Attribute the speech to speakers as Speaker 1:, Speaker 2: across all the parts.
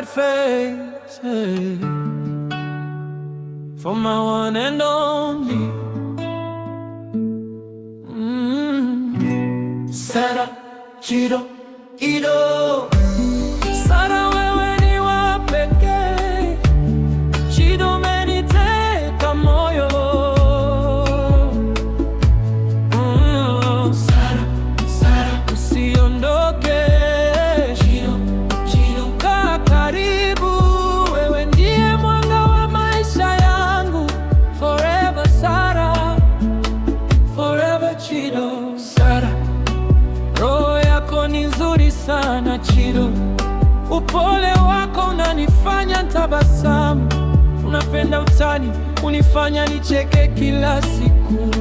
Speaker 1: God face, hey, for my one and only. Sara, Chido, Ido. Sara, wewe ni wa pekee. Chido, umeniteka moyo. Sara, Sara, usiondoke. Chido, Chido, kaa karibu. Wewe ndiye mwanga wa maisha yangu. Forever Sara, forever Chido. Sara, roho yako ni nzuri sana Chido. Upole wako unanifanya ntabasamu. Unapenda utani, unifanya nicheke kila siku.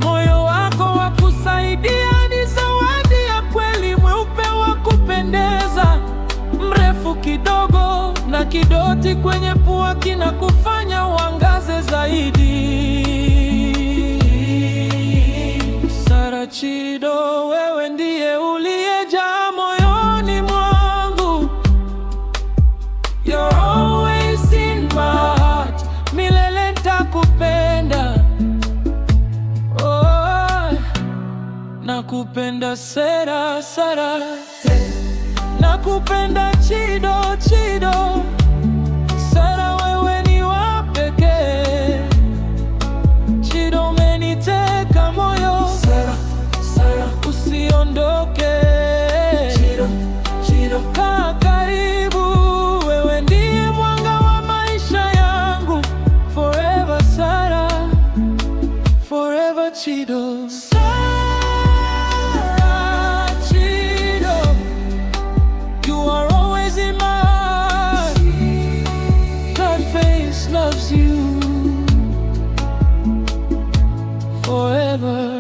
Speaker 1: Moyo wako wa kusaidia ni zawadi ya kweli. Mweupe wa kupendeza, mrefu kidogo na kidoti kwenye pua kinakufanya uangaze zaidi. Sara Chido, wewe ndiye uliyejaa moyoni mwangu. You're always in my heart, milele nitakupenda. Oh, nakupenda Sara, Sara, nakupenda Chido, Chido. Sara, wewe ni wa pekee. Chido, umeniteka moyo. Sara, Sara, usiondoke. Chido, Chido, kaa karibu. Wewe ndiye mwanga wa maisha yangu. Forever Sara, forever Chido. Sara, Chido, you are always in my heart. God face loves you forever.